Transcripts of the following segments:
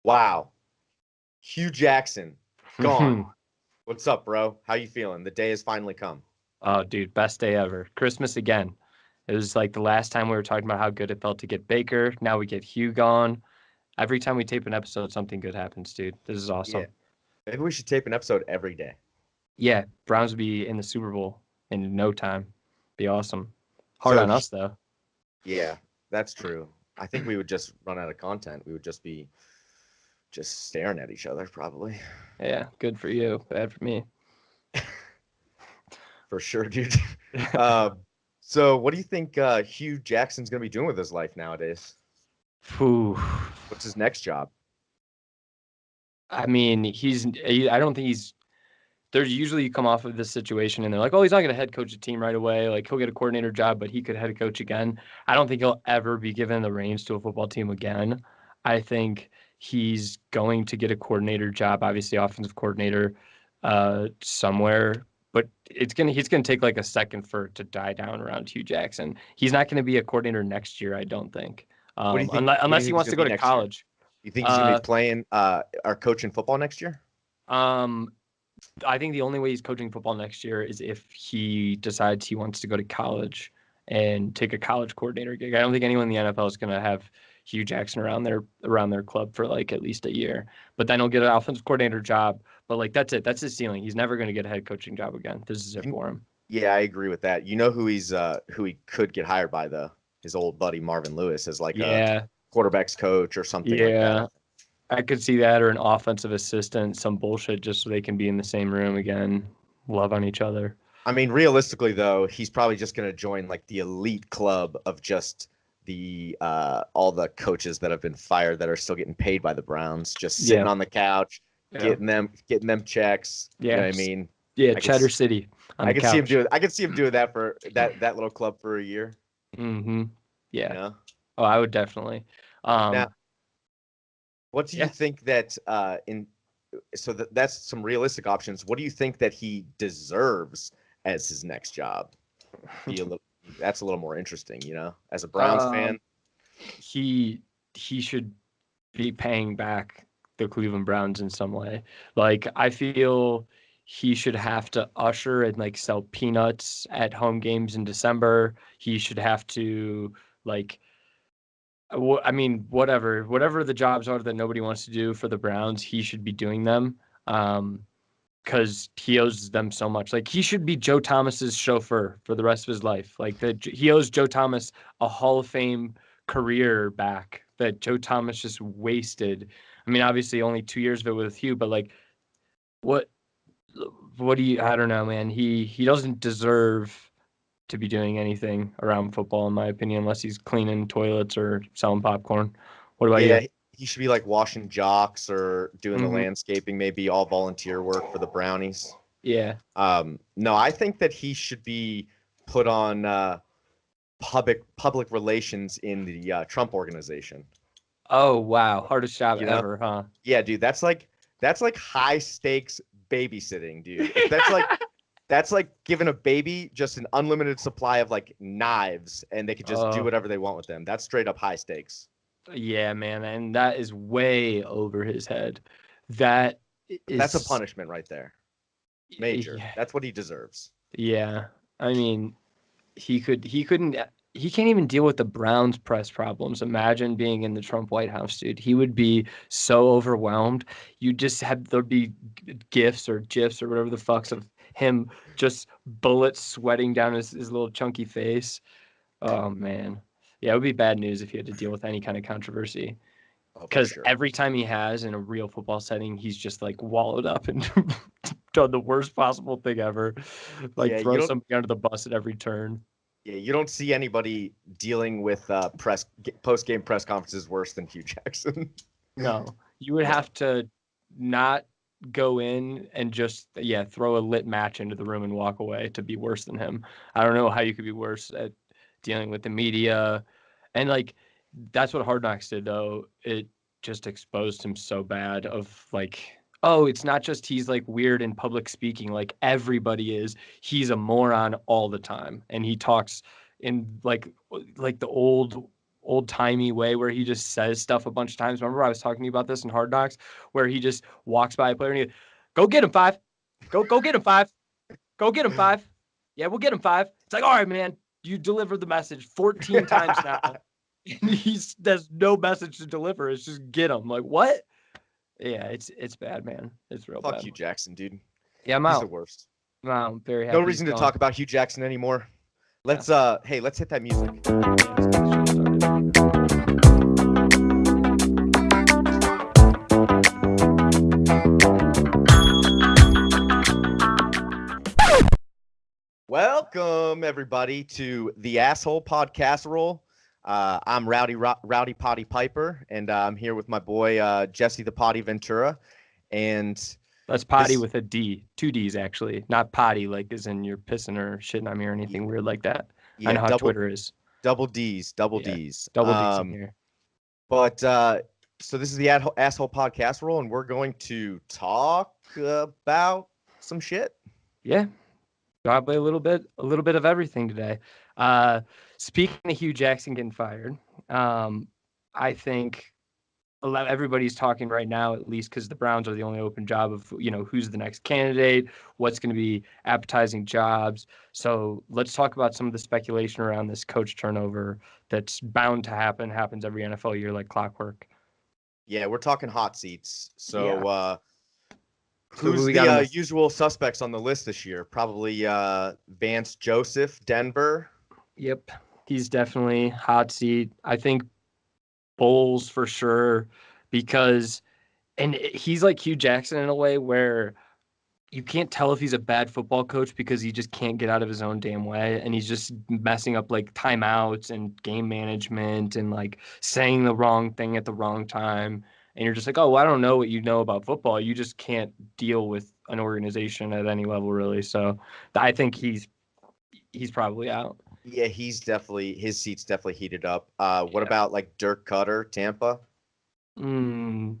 Wow. Hue Jackson, gone. What's up, bro? How you feeling? The day has finally come. Oh, dude, best day ever. Christmas again. It was like the last time we were talking about how good it felt to get Baker. Now we get Hugh gone. Every time we tape an episode, something good happens, dude. This is Yeah. awesome. Maybe we should tape an episode every day. Yeah, Browns would be in the Super Bowl in no time. Be awesome. Hard So, on us, though. yeah, that's true. I think we would just run out of content. We would just be just staring at each other, probably. Yeah, good for you. Bad for me. For sure, dude. So what do you think Hugh Jackson's going to be doing with his life nowadays? Whew. What's his next job? I mean, I don't think he's. There's usually you come off of this situation and they're like, oh, he's not going to head coach a team right away. Like he'll get a coordinator job, but he could head coach again. I don't think he'll ever be given the reins to a football team again. I think he's going to get a coordinator job, obviously offensive coordinator somewhere, but he's going to take like a second for it to die down around Hugh Jackson. He's not going to be a coordinator next year, I don't think. What do you think? Unless he wants to go to college. You think he's going to be playing or coaching football next year? I think the only way he's coaching football next year is if he decides he wants to go to college and take a college coordinator gig. I don't think anyone in the NFL is going to have Hugh Jackson around their club for like at least a year. But then he'll get an offensive coordinator job. But like that's it. That's his ceiling. He's never going to get a head coaching job again. This is it for him. Yeah, I agree with that. You know who he could get hired by though? His old buddy Marvin Lewis as like a quarterback's coach or something like that. I could see that, or an offensive assistant, some bullshit, just so they can be in the same room again, love on each other. I mean, realistically, though, he's probably just going to join like the elite club of just the all the coaches that have been fired that are still getting paid by the Browns, just sitting on the couch, getting them checks. Yeah, you know what I mean, Cheddar City. I could see him doing. I could see him doing that for that little club for a year. Mm-hmm. Yeah. You know? Oh, I would definitely. Now, what do you think that that's some realistic options. What do you think that he deserves as his next job? That's a little more interesting, you know, as a Browns fan. He should be paying back the Cleveland Browns in some way. Like, I feel he should have to usher and like sell peanuts at home games in December. He should have to like, I mean, whatever the jobs are that nobody wants to do for the Browns, he should be doing them. Because he owes them so much. Like, he should be Joe Thomas's chauffeur for the rest of his life. Like, he owes Joe Thomas a Hall of Fame career back that Joe Thomas just wasted. I mean, obviously only 2 years of it with Hugh, but like, what do you? I don't know, man. He doesn't deserve to be doing anything around football, in my opinion, unless he's cleaning toilets or selling popcorn. What about you? He should be like washing jocks or doing the landscaping, maybe all volunteer work for the Brownies. Yeah. No, I think that he should be put on public relations in the Trump organization. Oh wow, hardest job ever, huh? Yeah, dude, that's like high stakes babysitting, dude. That's like giving a baby just an unlimited supply of like knives and they could just do whatever they want with them. That's straight up high stakes. Yeah, man, and that is way over his head. That's a punishment right there. Major. Yeah. That's what he deserves. Yeah. I mean, he can't even deal with the Browns press problems. Imagine being in the Trump White House, dude. He would be so overwhelmed. There'd be GIFs or GIFs or whatever the fuck's of him just bullets sweating down his little chunky face. Oh man. Yeah, it would be bad news if he had to deal with any kind of controversy. Because every time he has in a real football setting, he's just like wallowed up and done the worst possible thing ever. Like throw somebody under the bus at every turn. Yeah, you don't see anybody dealing with post-game press conferences worse than Hugh Jackson. No, you would have to not go in and just throw a lit match into the room and walk away to be worse than him. I don't know how you could be worse at dealing with the media. And like that's what Hard Knocks did though. It just exposed him so bad of like, oh, it's not just he's like weird in public speaking, like everybody is. He's a moron all the time. And he talks in like the old old-timey way where he just says stuff a bunch of times. Remember I was talking to you about this in Hard Knocks, where he just walks by a player and he, go get him 5. Go get him 5. Go get him 5. Yeah, we'll get him 5. It's like, all right, man, you delivered the message 14 times now. And there's no message to deliver. It's just get him. Like, what? Yeah, it's bad, man. It's real bad. Fuck Hue Jackson, dude. Yeah, I'm He's out. the worst. I'm very happy. No reason to talk about Hue Jackson anymore. Let's hey, let's hit that music. Welcome everybody to the Asshole Podcasserole. I'm Rowdy Potty Piper, and I'm here with my boy Jesse the Potty Ventura. And that's potty with a D, 2 D's actually, not potty like as in you're pissing or shitting on me or anything weird like that. Yeah, I know how Twitter is. Double D's. Double D's in here. But so this is the Asshole Podcasserole, and we're going to talk about some shit. Yeah. Probably a little bit of everything today. Speaking of Hue Jackson getting fired, I think everybody's talking right now, at least because the Browns are the only open job of, who's the next candidate, what's going to be appetizing jobs. So let's talk about some of the speculation around this coach turnover that's bound to happen, happens every NFL year like clockwork. Yeah, we're talking hot seats. So yeah. Who's the usual suspects on the list this year? Probably Vance Joseph, Denver. Yep, he's definitely hot seat. I think Bowles for sure, because he's like Hue Jackson in a way where you can't tell if he's a bad football coach because he just can't get out of his own damn way, and he's just messing up like timeouts and game management and like saying the wrong thing at the wrong time. And you're just like, oh, well, I don't know what you know about football. You just can't deal with an organization at any level, really. So I think he's probably out. Yeah, his seat's definitely heated up. What about like Dirk Cutter, Tampa? Do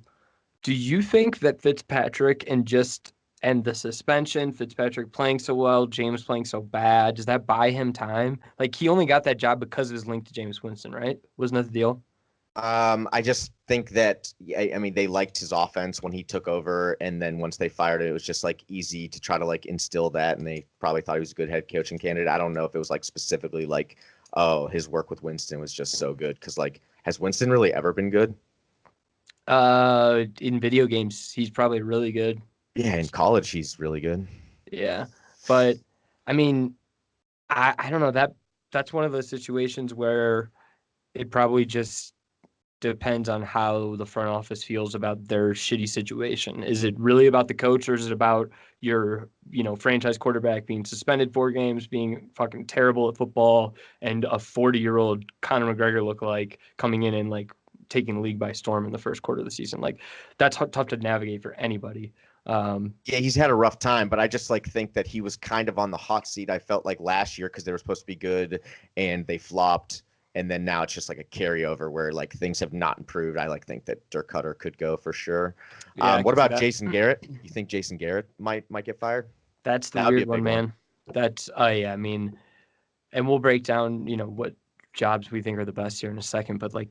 you think that Fitzpatrick and the suspension, Fitzpatrick playing so well, James playing so bad, does that buy him time? Like, he only got that job because of his link to Jameis Winston, right? Wasn't that the deal? I just think that, I mean, they liked his offense when he took over, and then once they fired it was just like easy to try to like instill that, and they probably thought he was a good head coaching candidate. I don't know if it was like specifically like, oh, his work with Winston was just so good, because like, has Winston really ever been good? In video games, he's probably really good. Yeah, in college, he's really good. Yeah, but I mean, I don't know, that's one of those situations where it probably just depends on how the front office feels about their shitty situation. Is it really about the coach, or is it about your, franchise quarterback being suspended 4 games, being fucking terrible at football, and a 40-year-old Conor McGregor lookalike coming in and like taking the league by storm in the first quarter of the season? Like, that's tough to navigate for anybody. Yeah, he's had a rough time, but I just like think that he was kind of on the hot seat. I felt like last year because they were supposed to be good and they flopped. And then now it's just like a carryover where like things have not improved. I like think that Dirk Cutter could go for sure. Yeah, what about Jason Garrett? You think Jason Garrett might get fired? That's the weird one, man. That's yeah, I mean, and we'll break down, what jobs we think are the best here in a second. But like,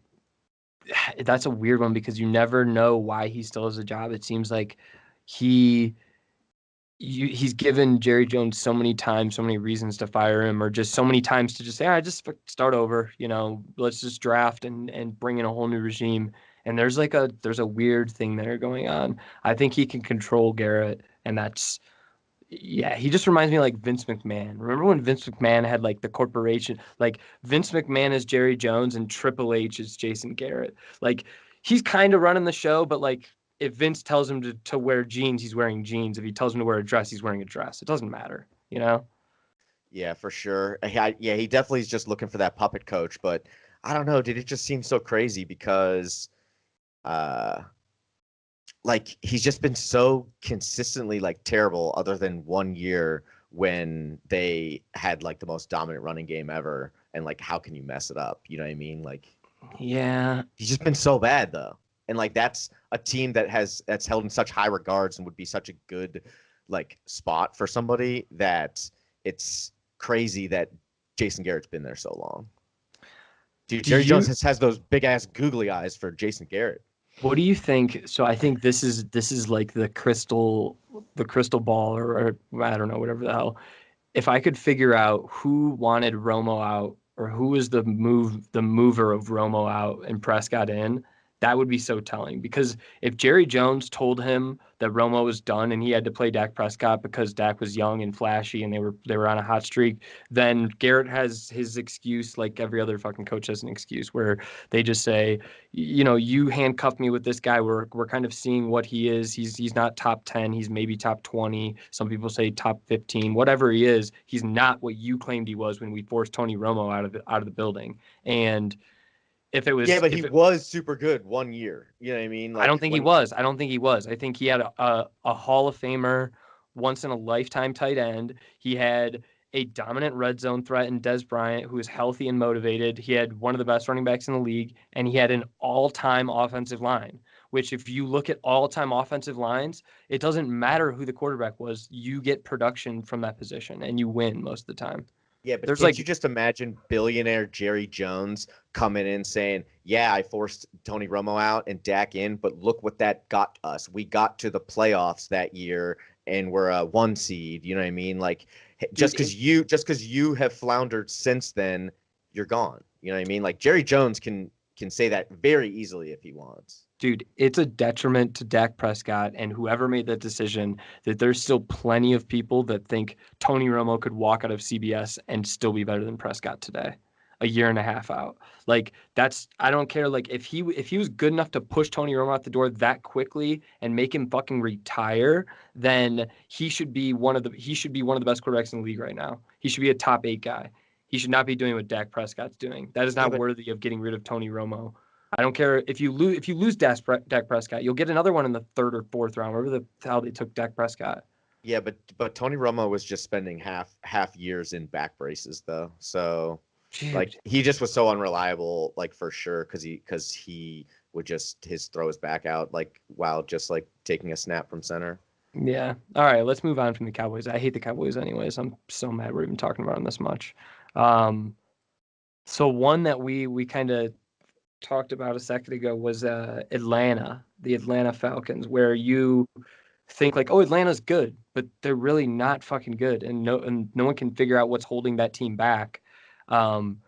that's a weird one because you never know why he still has a job. It seems like he's given Jerry Jones so many times, so many reasons to fire him, or just so many times to just say, just start over, let's just draft and bring in a whole new regime. And there's a weird thing there going on. I think he can control Garrett, and he just reminds me of like Vince McMahon. Remember when Vince McMahon had like the corporation, like Vince McMahon is Jerry Jones and Triple H is Jason Garrett. Like, he's kind of running the show, but like, if Vince tells him to wear jeans, he's wearing jeans. If he tells him to wear a dress, he's wearing a dress. It doesn't matter, Yeah, for sure. Yeah, he definitely is just looking for that puppet coach. But I don't know, dude. It just seems so crazy because, like, he's just been so consistently like terrible. Other than 1 year when they had like the most dominant running game ever, and like, how can you mess it up? You know what I mean? Like, yeah, he's just been so bad though. And like, that's a team that's held in such high regards and would be such a good like spot for somebody, that it's crazy that Jason Garrett's been there so long. Dude, Do Jerry Jones you has those big ass googly eyes for Jason Garrett. what do you think? So I think this is like the crystal ball or I don't know, whatever the hell. If I could figure out who wanted Romo out or who was the mover of Romo out and Prescott in, that would be so telling. Because if Jerry Jones told him that Romo was done and he had to play Dak Prescott because Dak was young and flashy and they were on a hot streak, then Garrett has his excuse, like every other fucking coach has an excuse where they just say, you handcuffed me with this guy. We're kind of seeing what he is. He's not top 10. He's maybe top 20. Some people say top 15. Whatever he is, he's not what you claimed he was when we forced Tony Romo out of the building. And if it Yeah, was but he if it, was super good 1 year. You know what I mean? I Like don't think he when was. I don't think he was. I think he had a Hall of Famer, once in a lifetime tight end. He had a dominant red zone threat in Des Bryant, who was healthy and motivated. He had one of the best running backs in the league, and he had an all-time offensive line. Which, if you look at all-time offensive lines, it doesn't matter who the quarterback was. You get production from that position, and you win most of the time. Yeah, but There's can't you like just imagine billionaire Jerry Jones coming in saying, "Yeah, I forced Tony Romo out and Dak in, but look what that got us. We got to the playoffs that year and we're a 1 seed." You know what I mean? Like dude, just because you have floundered since then, you're gone. You know what I mean? Like Jerry Jones can say that very easily if he wants. Dude, it's a detriment to Dak Prescott and whoever made that decision that there's still plenty of people that think Tony Romo could walk out of CBS and still be better than Prescott today, a year and a half out. Like I don't care. Like if he was good enough to push Tony Romo out the door that quickly and make him fucking retire, then he should be one of the best quarterbacks in the league right now. He should be a top 8 guy. He should not be doing what Dak Prescott's doing. That is Yeah, not but worthy of getting rid of Tony Romo. I don't care if you lose Dak Prescott, you'll get another one in the third or fourth round. Wherever the hell they took Dak Prescott. yeah, but Tony Romo was just spending half years in back braces though. So like Dude. he just was so unreliable, like for sure, because he would just his throw his back out like while just like taking a snap from center. Yeah. All right, let's move on from the Cowboys. I hate the Cowboys anyways. I'm so mad we're even talking about them this much. Um, so one that we kind of talked about a second ago was Atlanta, the Atlanta Falcons, where you think like, oh, Atlanta's good, but they're really not fucking good, and no one can figure out what's holding that team back. Um,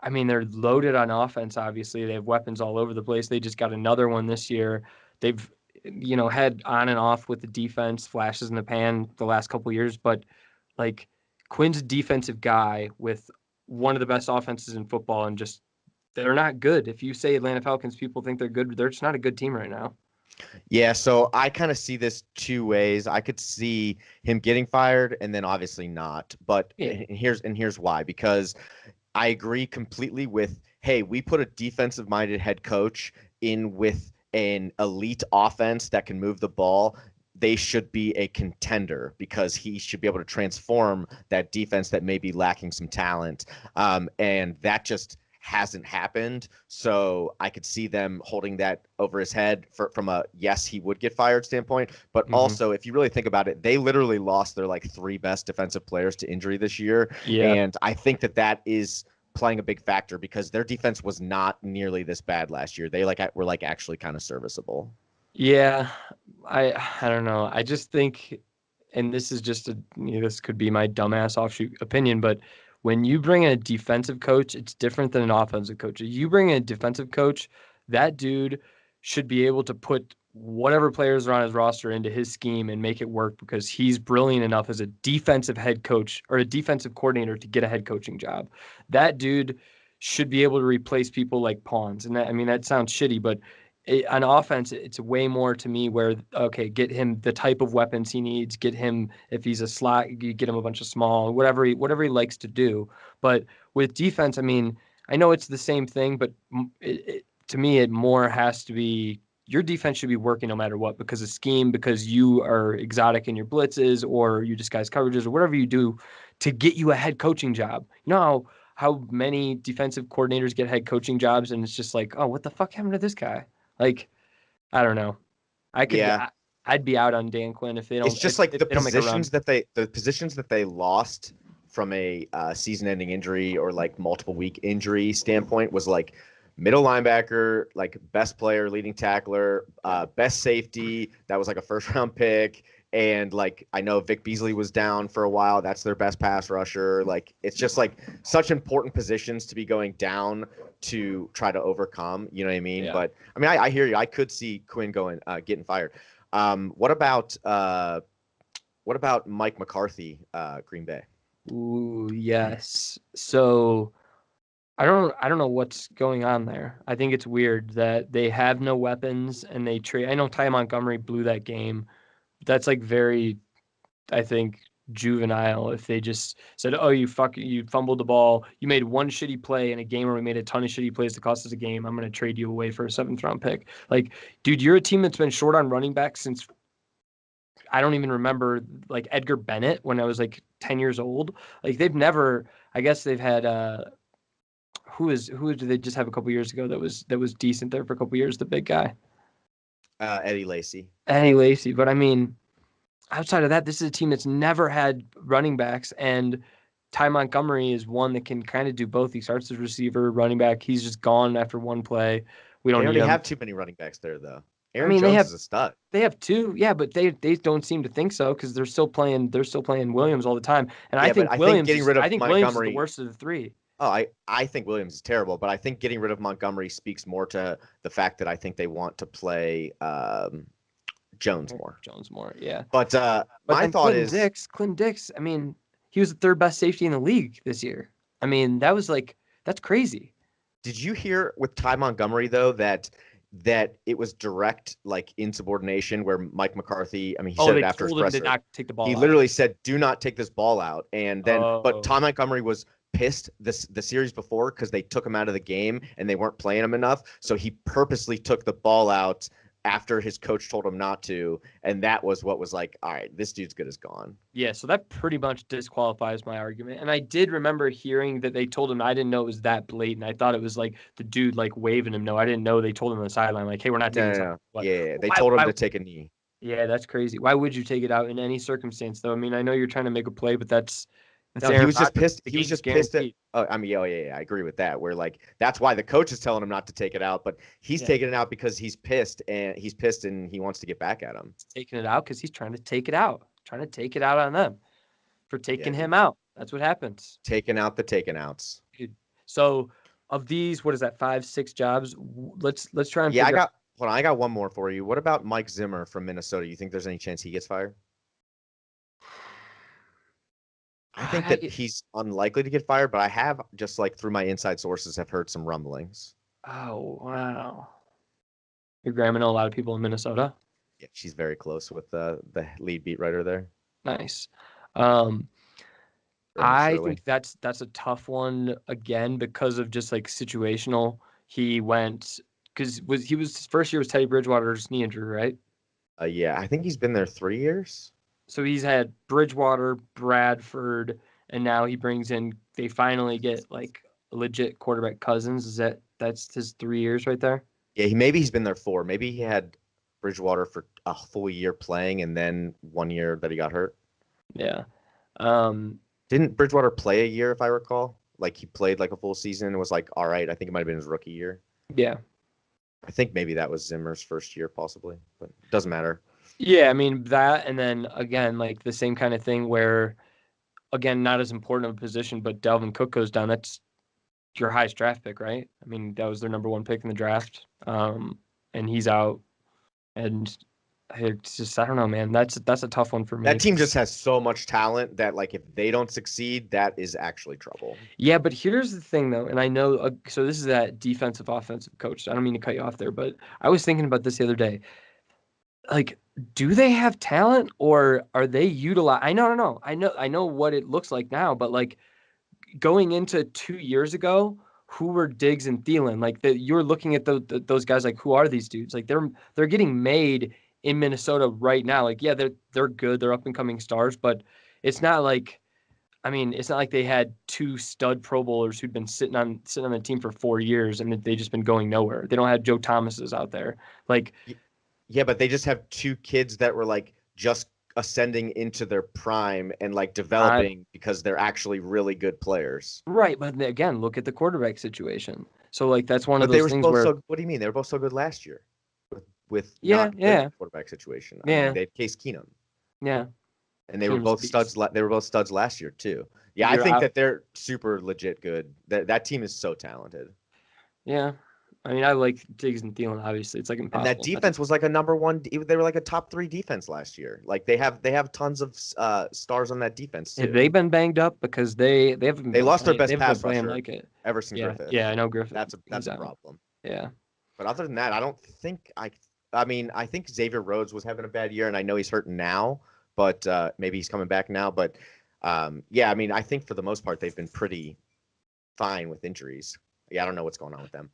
I mean, they're loaded on offense. Obviously, they have weapons all over the place. They just got another one this year. They've had on and off with the defense, flashes in the pan the last couple of years, but like Quinn's a defensive guy with one of the best offenses in football, and just they're not good. If you say Atlanta Falcons, people think they're good. They're just not a good team right now. Yeah, so I kind of see this two ways. I could see him getting fired and then obviously not. But Yeah. here's why. Because I agree completely with, hey, we put a defensive minded head coach in with an elite offense that can move the ball. They should be a contender because he should be able to transform that defense that may be lacking some talent. And that just hasn't happened. So I could see them holding that over his head from a yes, he would get fired standpoint. But also, if you really think about it, they literally lost their like 3 best defensive players to injury this year. Yeah. And I think that is playing a big factor because their defense was not nearly this bad last year. They were like actually kind of serviceable. Yeah. I don't know. I just think, and this is just this could be my dumbass offshoot opinion, but when you bring in a defensive coach, it's different than an offensive coach. You bring in a defensive coach, that dude should be able to put whatever players are on his roster into his scheme and make it work because he's brilliant enough as a defensive head coach or a defensive coordinator to get a head coaching job. That dude should be able to replace people like pawns. And that sounds shitty, but on offense, it's way more to me where, okay, get him the type of weapons he needs, get him, if he's a slot, you get him a bunch of small, whatever he likes to do. But with defense, I know it's the same thing, but to me, it more has to be your defense should be working no matter what because of scheme, because you are exotic in your blitzes or you disguise coverages or whatever you do to get you a head coaching job. You know how many defensive coordinators get head coaching jobs and it's just like, oh, what the fuck happened to this guy? Like, I don't know. Yeah. I'd be out on Dan Quinn if they It's don't just like if they don't make a run. the positions that they lost from a season-ending injury or like multiple week injury standpoint was like middle linebacker, like best player, leading tackler, best safety. That was like a first-round pick. And like I know Vic Beasley was down for a while. That's their best pass rusher. Like it's just like such important positions to be going down to try to overcome. You know what I mean? Yeah. But I mean, I hear you. I could see Quinn getting fired. What about Mike McCarthy, Green Bay? Ooh, yes. So I don't know what's going on there. I think it's weird that they have no weapons and they trade. I know Ty Montgomery blew that game. That's like very, I think, juvenile if they just said, "Oh, you fumbled the ball. You made one shitty play in a game where we made a ton of shitty plays that cost us a game. I'm going to trade you away for a 7th-round pick." Like, dude, you're a team that's been short on running backs since I don't even remember like Edgar Bennett when I was like 10 years old. Like they've never. I guess they've had who did they just have a couple years ago that was decent there for a couple years? The big guy, Eddie Lacy. Eddie Lacy. But I mean, outside of that, this is a team that's never had running backs, and Ty Montgomery is one that can kind of do both. He starts as receiver, running back. He's just gone after one play. We don't They need already him. have too many running backs there, though. I mean, Jones is a stud. They have 2, yeah, but they don't seem to think so because they're still playing Williams all the time. And Yeah, I think Williams is the worst of the 3. Oh, I think Williams is terrible, but I think getting rid of Montgomery speaks more to the fact that I think they want to play Jones more. Yeah. But my thought is Clinton Dix. I mean, he was the 3rd best safety in the league this year. I mean, that's crazy. Did you hear with Ty Montgomery though that it was direct like insubordination where Mike McCarthy? I mean, he said it after his presser. Did not take the ball. He literally said, "Do not take this ball out." And then, but Ty Montgomery was pissed the series before because they took him out of the game and they weren't playing him enough. So he purposely took the ball out after his coach told him not to, and that was what was like, all right, this dude's good as gone. Yeah, so that pretty much disqualifies my argument. And I did remember hearing that they told him, I didn't know it was that blatant. I thought it was like the dude like waving him. No, I didn't know they told him on the sideline, like, hey, we're not taking this out. Yeah, they told him to take a knee. Yeah, that's crazy. Why would you take it out in any circumstance, though? I mean, I know you're trying to make a play, but that's no, he was just pissed. He was just pissed at. I mean, yeah, I agree with that. Where like that's why the coach is telling him not to take it out, but he's taking it out because he's pissed and he wants to get back at him. He's taking it out because he's trying to take it out, on them for taking him out. That's what happens. Taking out the taken outs. Dude. So of these, what is that? 5, 6 jobs. Let's try and. Yeah, I got one more for you. What about Mike Zimmer from Minnesota? You think there's any chance he gets fired? I think that he's unlikely to get fired, but I have just like through my inside sources have heard some rumblings. Oh, wow. Your grandma know a lot of people in Minnesota? Yeah, she's very close with the lead beat writer there. Nice. I think that's a tough one again because of just like situational. He went because his first year was Teddy Bridgewater's knee injury, right? Yeah, I think he's been there 3 years. So he's had Bridgewater, Bradford, and now he brings in. They finally get like a legit quarterback, Cousins. That's his 3 years right there? Yeah, he's been there 4. Maybe he had Bridgewater for a full year playing, and then 1 year that he got hurt. Yeah. Didn't Bridgewater play a year, if I recall? Like he played like a full season and was like, all right. I think it might have been his rookie year. Yeah. I think maybe that was Zimmer's first year, possibly, but it doesn't matter. Yeah, I mean that, and then again, like the same kind of thing where, again, not as important of a position, but Dalvin Cook goes down. That's your highest draft pick, right? I mean, that was their number 1 pick in the draft, and he's out, and it's just I don't know, man. That's a tough one for me. That team just has so much talent that like if they don't succeed, that is actually trouble. Yeah, but here's the thing though, and I know so this is that defensive offensive coach. I don't mean to cut you off there, but I was thinking about this the other day. Like, do they have talent or are they utilized? I know what it looks like now, but like going into 2 years ago, who were Diggs and Thielen? Like you're looking at those guys, like who are these dudes? Like they're getting made in Minnesota right now. Like, yeah, they're good. They're up and coming stars, but it's not like, I mean, it's not like they had 2 stud Pro Bowlers who'd been sitting on the team for 4 years and they just been going nowhere. They don't have Joe Thomases out there. Like, yeah, but they just have 2 kids that were like just ascending into their prime and like developing because they're actually really good players. Right, but again, look at the quarterback situation. So like that's one of But they those were things both where so. What do you mean? They were both so good last year with yeah, not good yeah, quarterback situation. I yeah, mean, they had Case Keenum, yeah. and they were Keenum's a both studs. beast. They were both studs last year too. Yeah, I You're think out. that they're super legit good. That team is so talented. Yeah. I mean, I like Diggs and Thielen, obviously. It's like And that impossible not to. defense was like a number one. They were like a top 3 defense last year. Like they have tons of stars on that defense Have too. they been banged up? Because they haven't They been lost their playing. They best haven't been pass playing rusher, like it. Everson Yeah, Griffith. yeah. I know Griffith. That's He's a out. problem. Yeah. But other than that, I don't think I mean, I think Xavier Rhodes was having a bad year, and I know he's hurting now, but maybe he's coming back now. But yeah, I mean, I think for the most part they've been pretty fine with injuries. Yeah, I don't know what's going on with them.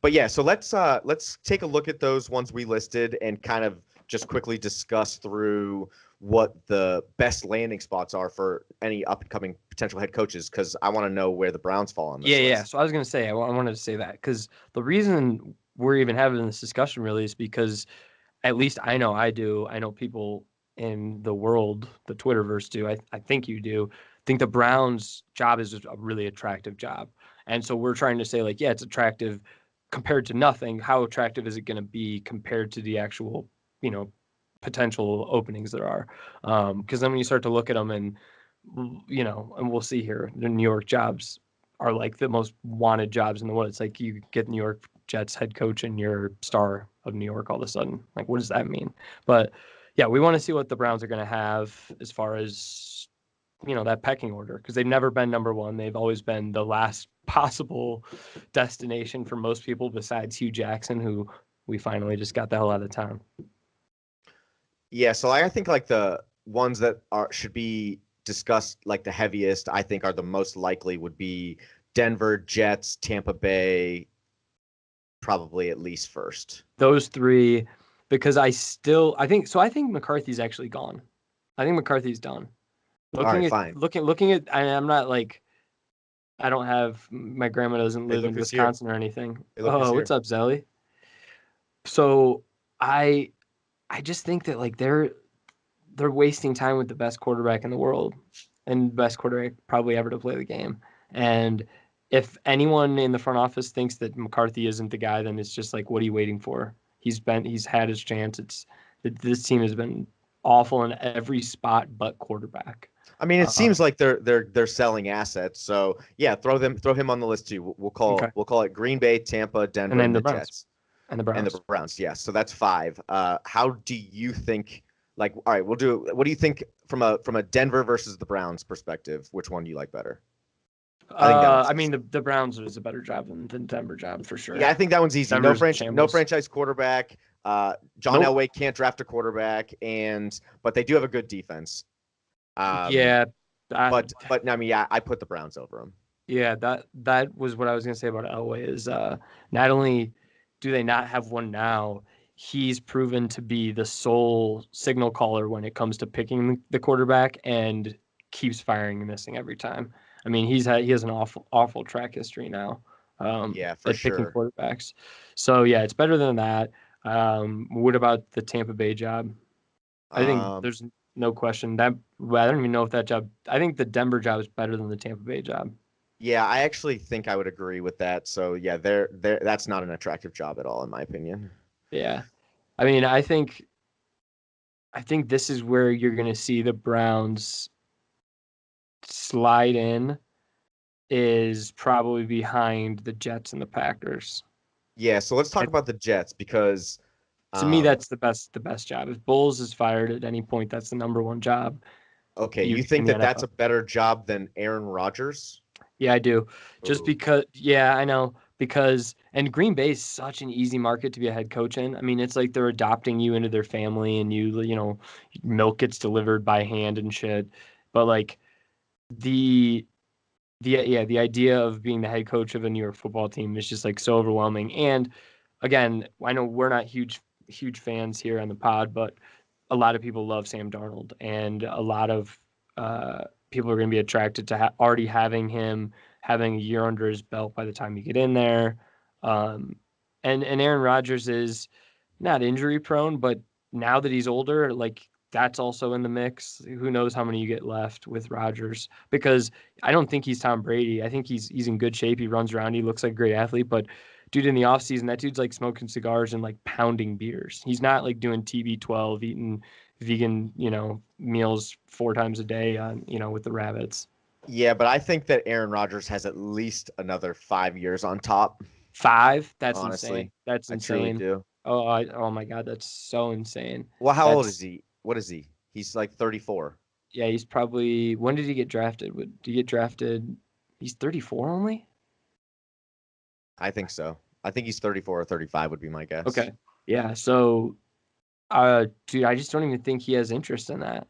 But yeah, so let's take a look at those ones we listed and kind of just quickly discuss through what the best landing spots are for any upcoming potential head coaches, because I want to know where the Browns fall on this Yeah, yeah. list. So I was gonna say I wanted to say that because the reason we're even having this discussion really is because at least I know I do. I know people in the world, the Twitterverse do. I think you do. Think the Browns' job is a really attractive job, and so we're trying to say like, yeah, it's attractive compared to nothing. How attractive is it going to be compared to the actual, potential openings there are? Because then when you start to look at them and and we'll see here, the New York jobs are like the most wanted jobs in the world. It's like you get New York Jets head coach and you're star of New York all of a sudden. Like, what does that mean? But yeah, we want to see what the Browns are going to have as far as that pecking order, because they've never been number one. They've always been the last possible destination for most people besides Hue Jackson, who we finally just got the hell out of town. Yeah, so I think like the ones that should be discussed like the heaviest, I think are the most likely would be Denver, Jets, Tampa Bay, probably at least first. Those three, because I think McCarthy's actually gone. I think McCarthy's done. All right, fine. Looking at, I'm not like, I don't have, my grandma doesn't Hey, live look in who's here. Wisconsin or anything. Hey, look who's Oh, here. what's up, Zelly? So I just think that like they're wasting time with the best quarterback in the world and best quarterback probably ever to play the game. And if anyone in the front office thinks that McCarthy isn't the guy, then it's just like, what are you waiting for? He's had his chance. This team has been awful in every spot but quarterback. I mean, it seems like they're selling assets. So yeah, throw him on the list too. Okay. We'll call it Green Bay, Tampa, Denver, And then and the the Browns. Jets. And the Browns. And the Browns, yes. So that's 5. How do you think? Like, all right, we'll do. What do you think from a Denver versus the Browns perspective? Which one do you like better? I think that one's. I mean, the Browns is a better job than the Denver job for sure. Yeah, I think that one's easy. Denver's No shambles. franchise quarterback. John Elway can't draft a quarterback, but they do have a good defense. Yeah, but I mean, yeah, I put the Browns over them. Yeah, that was what I was gonna say about Elway is not only do they not have one now, he's proven to be the sole signal caller when it comes to picking the quarterback and keeps firing and missing every time. I mean, he has an awful track history now. Yeah, for at picking sure. quarterbacks. So yeah, it's better than that. What about the Tampa Bay job? I think there's no question that I don't even know if that job. I think the Denver job is better than the Tampa Bay job. Yeah, I actually think I would agree with that. So yeah, that's not an attractive job at all, in my opinion. Yeah. I mean, I think this is where you're going to see the Browns slide in, is probably behind the Jets and the Packers. Yeah, so let's talk about the Jets because to me that's the best job. If Bowles is fired at any point, that's the number one job. Okay, you think that that's a better job than Aaron Rodgers? Yeah, I do. Just because, yeah, I know. Because, and Green Bay is such an easy market to be a head coach in. I mean, it's like they're adopting you into their family and milk gets delivered by hand and shit. But like the idea of being the head coach of a New York football team is just like so overwhelming. And again, I know we're not huge fans here on the pod, but a lot of people love Sam Darnold, and a lot of people are going to be attracted to already having a year under his belt by the time you get in there. And Aaron Rodgers is not injury prone, but now that he's older, like that's also in the mix. Who knows how many you get left with Rodgers? Because I don't think he's Tom Brady. I think he's in good shape. He runs around. He looks like a great athlete. But dude, in the offseason, that dude's like smoking cigars and like pounding beers. He's not like doing TB12, eating vegan, meals 4 times a day on, with the rabbits. Yeah, but I think that Aaron Rodgers has at least another 5 years on top. 5? That's Honestly, insane. That's I truly insane. do. Oh my God, that's so insane. Well, how old is he? What is he? He's like 34. Yeah, he's probably. When did he get drafted? Did he get drafted? He's 34 only? I think so. I think he's 34 or 35 would be my guess. Okay. Yeah. So, dude, I just don't even think he has interest in that.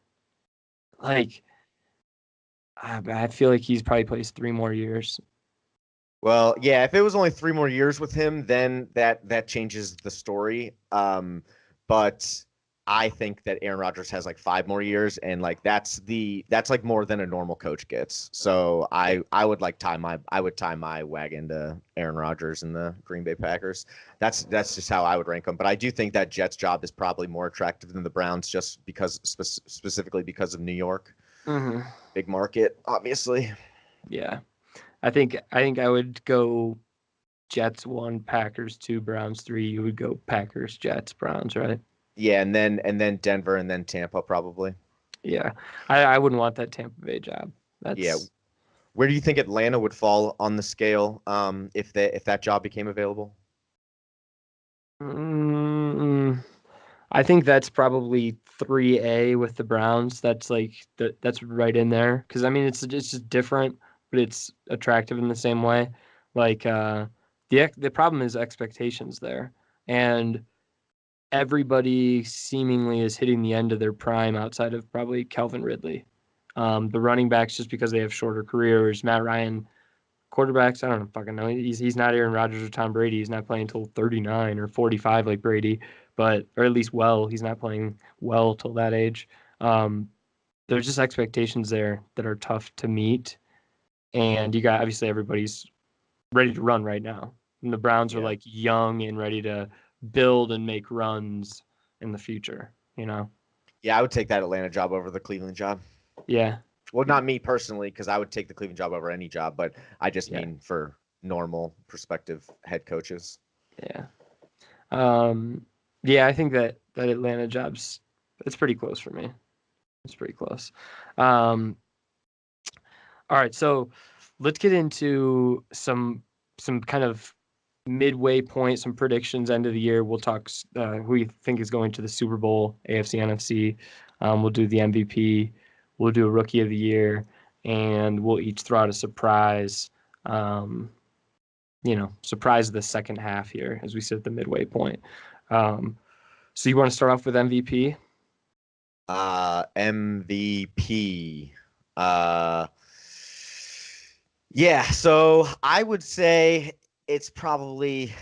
Like, I feel like he's probably plays 3 more years. Well, yeah, if it was only 3 more years with him, then that changes the story. But I think that Aaron Rodgers has like 5 more years, and like that's like more than a normal coach gets. So I would tie my wagon to Aaron Rodgers and the Green Bay Packers. That's just how I would rank them. But I do think that Jets job is probably more attractive than the Browns, just because specifically because of New York, big market, obviously. Yeah, I think I would go Jets 1, Packers 2, Browns 3. You would go Packers, Jets, Browns, right? Yeah, and then Denver, and then Tampa probably. Yeah, I wouldn't want that Tampa Bay job. Yeah. Where do you think Atlanta would fall on the scale if that job became available? I think that's probably 3A with the Browns. That's that's right in there because I mean it's just different, but it's attractive in the same way. Like the problem is expectations there, and everybody seemingly is hitting the end of their prime outside of probably Calvin Ridley. The running backs, just because they have shorter careers. Matt Ryan, quarterbacks, I don't fucking know. He's not Aaron Rodgers or Tom Brady. He's not playing until 39 or 45 like Brady, or at least he's not playing well till that age. There's just expectations there that are tough to meet, and you got obviously everybody's ready to run right now. And the Browns are like young and ready to build and make runs in the future, Yeah, I would take that Atlanta job over the Cleveland job. Yeah. Well, not me personally, because I would take the Cleveland job over any job, but I just mean for normal prospective head coaches. Yeah. Yeah, I think that Atlanta job's it's pretty close for me. It's pretty close. All right, so let's get into some kind of midway point, some predictions end of the year. We'll talk who we think is going to the Super Bowl, AFC, NFC. We'll do the MVP. We'll do a Rookie of the Year, and we'll each throw out a surprise. Surprise the second half here as we sit at the midway point. So you want to start off with MVP? MVP. Yeah, so I would say it's probably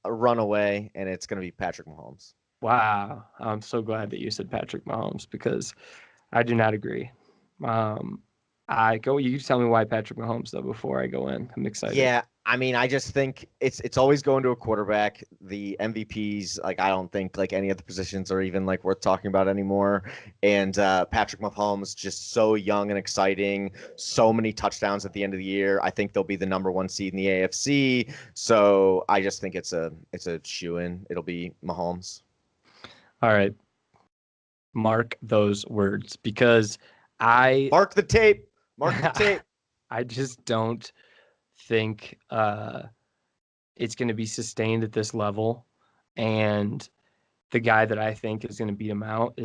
a runaway, and it's going to be Patrick Mahomes. Wow. I'm so glad that you said Patrick Mahomes because I do not agree. You tell me why Patrick Mahomes, though, before I go in. I'm excited. Yeah, I mean, I just think it's always going to a quarterback. The MVPs, I don't think any of the positions are even worth talking about anymore. And Patrick Mahomes, just so young and exciting, so many touchdowns at the end of the year. I think they'll be the number 1 seed in the AFC. So I just think it's a shoo-in. It'll be Mahomes. All right, mark those words because mark the tape. Mark the tape. I just don't think it's going to be sustained at this level, and the guy that I think is going to beat him out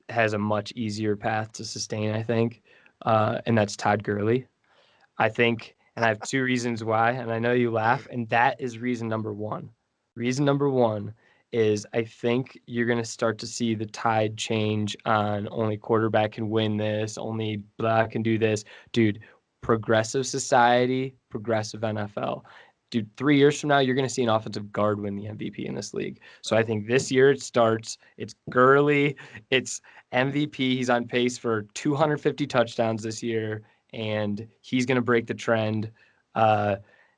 has a much easier path to sustain, I think, and that's Todd Gurley. I think, and I have 2 reasons why, and I know you laugh, and that is reason number 1. Reason number 1 is I think you're going to start to see the tide change on only quarterback can win this, only blah can do this. Dude, progressive society, progressive NFL. Dude, 3 years from now, you're going to see an offensive guard win the MVP in this league. So I think this year it starts. It's Gurley. It's MVP. He's on pace for 250 touchdowns this year, and he's going to break the trend.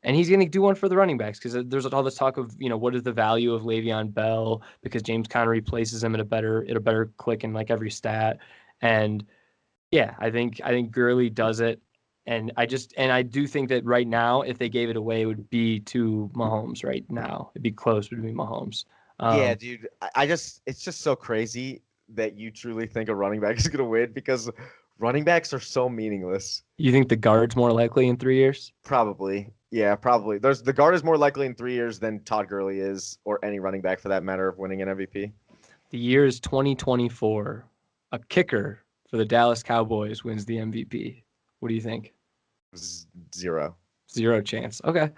And he's going to do one for the running backs because there's all this talk of, what is the value of Le'Veon Bell because James Conner replaces him at a better click in like every stat. And yeah, I think Gurley does it. And I do think that right now, if they gave it away, it would be to Mahomes right now. It'd be close between Mahomes. Yeah, dude. It's just so crazy that you truly think a running back is going to win because running backs are so meaningless. You think the guard's more likely in 3 years? Probably. Yeah, probably. The guard is more likely in 3 years than Todd Gurley is, or any running back for that matter, of winning an MVP. The year is 2024. A kicker for the Dallas Cowboys wins the MVP. What do you think? Zero. Zero chance. Okay.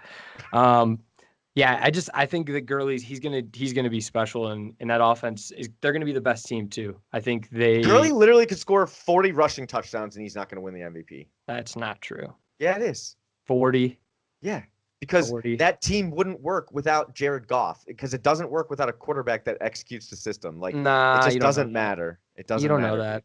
Yeah, I think that Gurley's he's gonna be special, and that offense they're gonna be the best team too. I think Gurley literally could score 40 rushing touchdowns and he's not gonna win the MVP. That's not true. Yeah, it is. 40. Yeah, because 40. that team wouldn't work without Jared Goff because it doesn't work without a quarterback that executes the system. Like nah, it just doesn't matter. It doesn't. You don't matter. know that.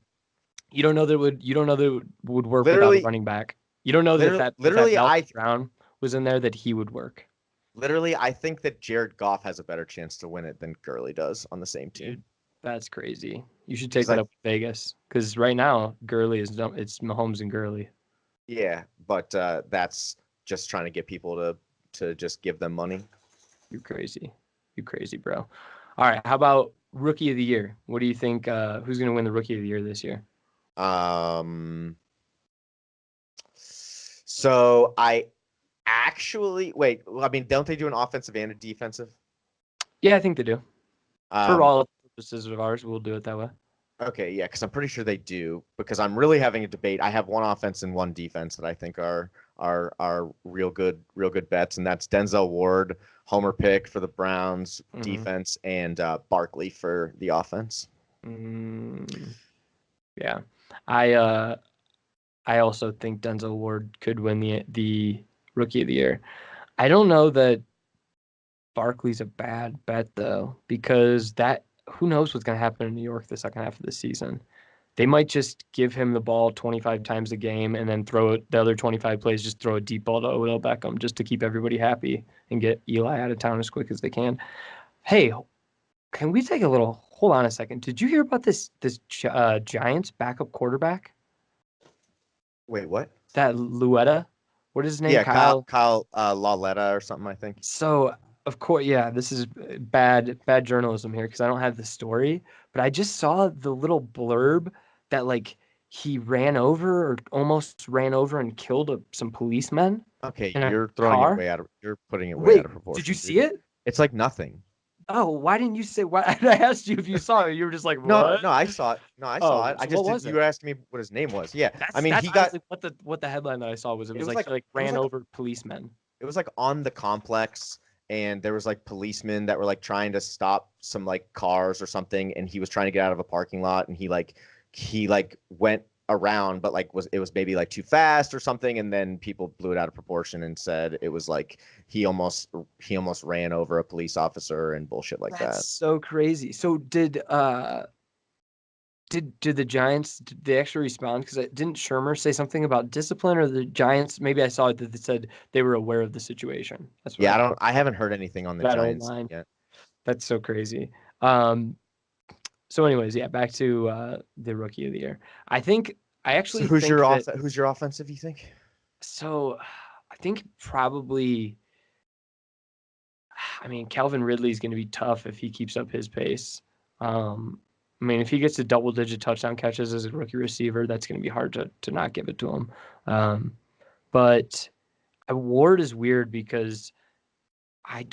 You don't know that it would work Literally, without a running back. You don't know that Melvin Brown was in there that he would work. Literally, I think that Jared Goff has a better chance to win it than Gurley does on the same team. Dude, that's crazy. You should take that up with Vegas because right now Gurley it's Mahomes and Gurley. Yeah, but that's just trying to get people to just give them money. You're crazy, bro. All right, how about Rookie of the Year? What do you think? Who's going to win the Rookie of the Year this year? So I actually wait. I mean, don't they do an offensive and a defensive? Yeah, I think they do. For all purposes of ours, we'll do it that way. Okay, yeah, because I'm pretty sure they do. Because I'm really having a debate. I have one offense and one defense that I think are real good bets, and that's Denzel Ward, homer pick for the Browns defense, and Barkley for the offense. Yeah, I also think Denzel Ward could win the Rookie of the Year. I don't know that Barkley's a bad bet though, because who knows what's going to happen in New York the second half of the season. They might just give him the ball 25 times a game and then throw it the other 25 plays, just throw a deep ball to Odell Beckham just to keep everybody happy and get Eli out of town as quick as they can. Hey, can we take hold on a second. Did you hear about this Giants backup quarterback? Wait, what? That Luetta? What is his name? Yeah, Kyle Lauletta or something, I think. So, of course, yeah, this is bad journalism here because I don't have the story, but I just saw the little blurb that like he ran over or almost ran over and killed some policemen. Okay, you're putting it way out of proportion. Did you see it? It's like nothing. Oh, why didn't you say what? I asked you if you saw it. You were just like, what? No, I saw it. I saw it. You were asking me what his name was. Yeah, what the headline that I saw was. It was like ran over policemen. It was like on the complex, and there was like policemen that were like trying to stop some like cars or something, and he was trying to get out of a parking lot, and he went around, but it was maybe like too fast or something, and then people blew it out of proportion and said it was like he almost ran over a police officer and bullshit like that. That's so crazy. So did the Giants, did they actually respond? Because didn't Shermer say something about discipline, or the Giants? Maybe I saw it that they said they were aware of the situation. That's what I haven't heard anything on the Giants yet. That's so crazy. So, anyways, yeah, back to the Rookie of the Year. Who's your offensive? You think? So, I think probably. I mean, Calvin Ridley is going to be tough if he keeps up his pace. I mean, if he gets to double-digit touchdown catches as a rookie receiver, that's going to be hard to not give it to him. But Ward is weird because I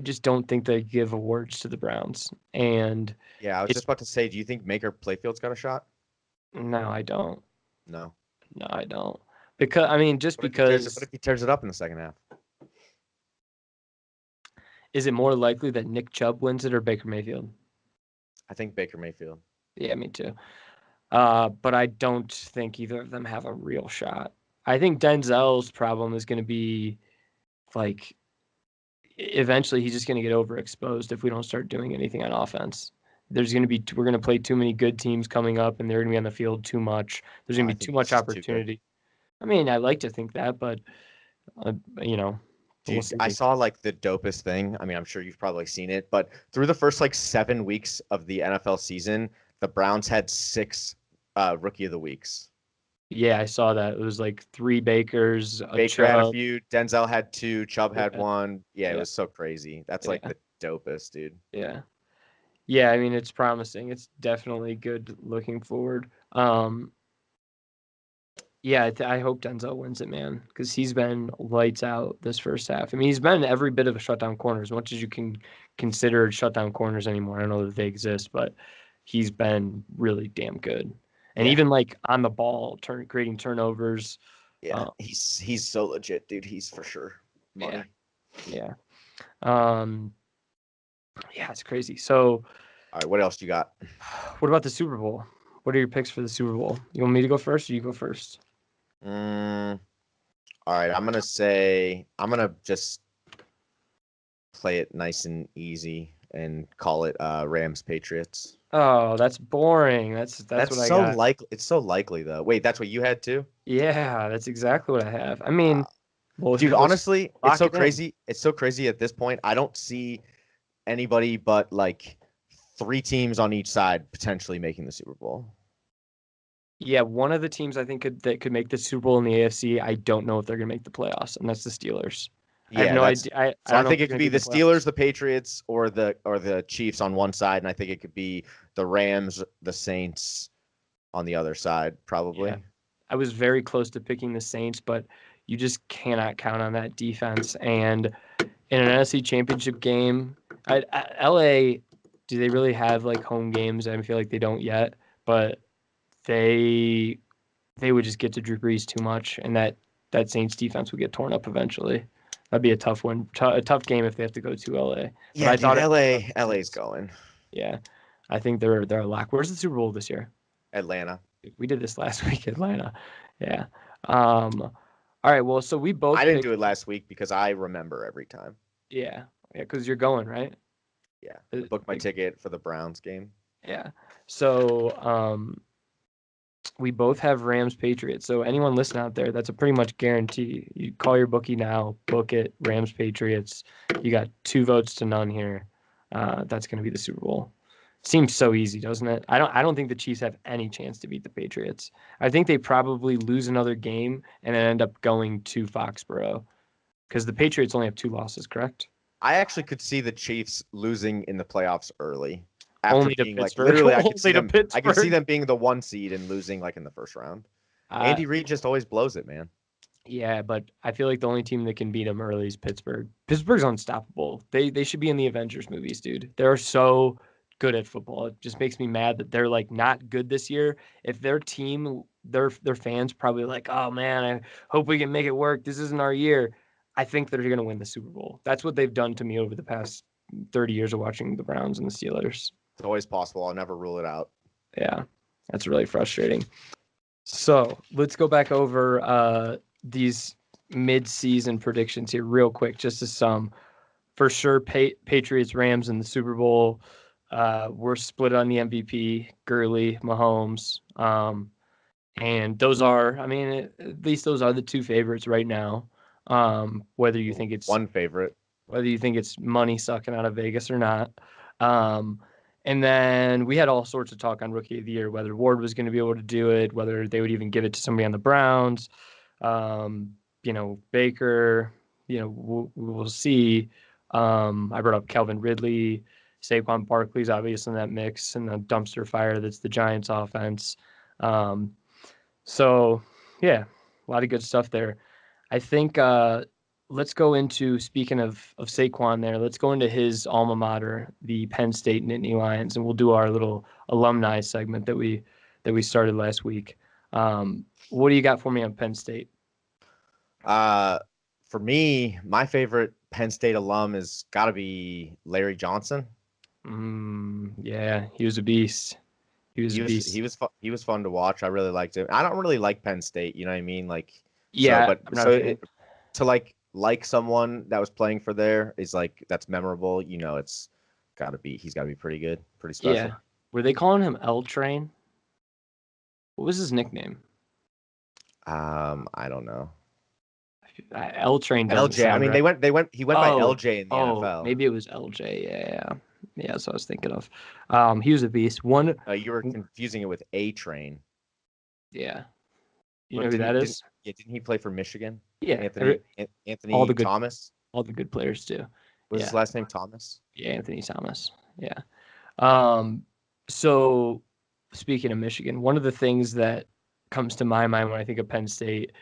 just don't think they give awards to the Browns. And yeah, I was just about to say, do you think Baker Playfield's got a shot? No, I don't. No, I don't. Because what if he tears it up in the second half? Is it more likely that Nick Chubb wins it or Baker Mayfield? I think Baker Mayfield. Yeah, me too. But I don't think either of them have a real shot. I think Denzel's problem is going to be like eventually he's just going to get overexposed if we don't start doing anything on offense. We're going to play too many good teams coming up, and they're going to be on the field too much. There's going to be too much opportunity. I mean, I like to think that, but You know, Dude, we'll see. I saw like the dopest thing. I mean, I'm sure you've probably seen it, but through the first like 7 weeks of the NFL season, the Browns had 6 Rookie of the Weeks. Yeah, I saw that. It was like 3 Bakers, a Baker had a Chubb. few, Denzel had 2, Chubb had Yeah, 1. Yeah, it yeah, was so crazy. That's like yeah, the dopest, dude. yeah. Yeah, I mean, it's promising. It's definitely good looking forward. Yeah, I hope Denzel wins it, man, because he's been lights out this first half. I mean, he's been every bit of a shutdown corner, as much as you can consider shutdown corners anymore. I don't know that they exist, but he's been really damn good. And Yeah. even like on the ball, creating turnovers. Yeah, Uh, he's so legit, dude. He's for sure yeah, money. yeah, um, yeah. It's crazy. So, All right, what else you got? what about the Super Bowl? What are your picks for the Super Bowl? You want me to go first, or you go first? All right, I'm gonna just play it nice and easy and call it Rams Patriots. Oh, that's boring. That's what I So got. likely. It's so likely though. Wait, that's what you had too? Yeah, that's exactly what I have. I Uh, mean, well, dude, let's honestly, it's lock so it in. crazy. It's so crazy at this point. I don't see anybody but like 3 teams on each side potentially making the Super Bowl. Yeah, one of the teams I think that could make the Super Bowl in the AFC. I don't know if they're gonna make the playoffs, and that's the Steelers. I have Yeah, no that's idea. I so I don't know think if they're it could gonna be be in the the playoffs. Steelers, the Patriots, or the Chiefs on one side, and I think it could be the Rams, the Saints on the other side, Yeah, probably. I was very close to picking the Saints, but you just cannot count on that defense. And in an NFC Championship game, LA, do they really have like home games? I feel like they don't yet, but they they would just get to Drew Brees too much, and that Saints defense would get torn up eventually. That'd be a tough one, a tough game if they have to go to LA. But Yeah, dude, LA's going. yeah, I think they're a lock. Where's the Super Bowl this year? Atlanta. We did this last week, Atlanta. Yeah. All right. Well, so we I both didn't do picked. it last week because I remember every time. Yeah, yeah, because you're going right. Yeah, Uh, I booked my like, ticket for the Browns game. yeah. So we both have Rams Patriots. So anyone listening out there, that's a pretty much guarantee. You call your bookie now, book it. Rams Patriots. You got 2 votes to none here. That's going to be the Super Bowl. Seems so easy, doesn't it? I don't think the Chiefs have any chance to beat the Patriots. I think they probably lose another game and then end up going to Foxborough because the Patriots only have 2 losses, correct? I actually could see the Chiefs losing in the playoffs early. After Only to being like Pittsburgh. literally Only to I could see Pittsburgh. them being the 1 seed and losing like in the first round. Uh, Andy Reid just always blows it, man. Yeah, but I feel like the only team that can beat them early is Pittsburgh. Pittsburgh's unstoppable. They should be in the Avengers movies, dude. They're so good at football. It just makes me mad that they're like not good this year. If their team, their fans probably like, oh man, I hope we can make it work. This isn't our year. I think they're gonna win the Super Bowl. That's what they've done to me over the past 30 years of watching the Browns and the Steelers. It's always possible. I'll never rule it out. Yeah, that's really frustrating. So let's go back over these mid-season predictions here real quick, just to sum. For sure, Patriots, Rams in the Super Bowl. We're split on the MVP, Gurley, Mahomes. And those are, I mean, at least those are the 2 favorites right now. Whether you think it's One favorite. money sucking out of Vegas or not. Um, and then we had all sorts of talk on Rookie of the Year, whether Ward was going to be able to do it, whether they would even give it to somebody on the Browns. Baker, we'll see. I brought up Calvin Ridley, Saquon Barkley's obviously in that mix, and the dumpster fire that's the Giants offense. So, yeah, a lot of good stuff there. I think let's go into, speaking of Saquon there, let's go into his alma mater, the Penn State Nittany Lions, and we'll do our little alumni segment that we started last week. What do you got for me on Penn State? For me, my favorite Penn State alum is got to be Larry Johnson. Yeah, he was a beast. He was a beast. He was fun to watch. I really liked him. I don't really like Penn State, you know what I mean? Like, so, Yeah, but I'm not a fan. to like someone that was playing for there is like that's memorable. You know, it's he's got to be pretty good, pretty special. Yeah. Were they calling him L Train? What was his nickname? I don't know. I L Train doesn't LJ. I sound mean, right. he went by LJ in the NFL. Maybe it was LJ. Yeah. That's what I was thinking of. He was a beast. You were confusing it with A Train. Yeah. You But know who that is? didn't he play for Michigan? Yeah. All Anthony the good, Thomas. all the good players too. Was Yeah. his last name Thomas? Yeah, Anthony Thomas. Yeah. So speaking of Michigan, one of the things that comes to my mind when I think of Penn State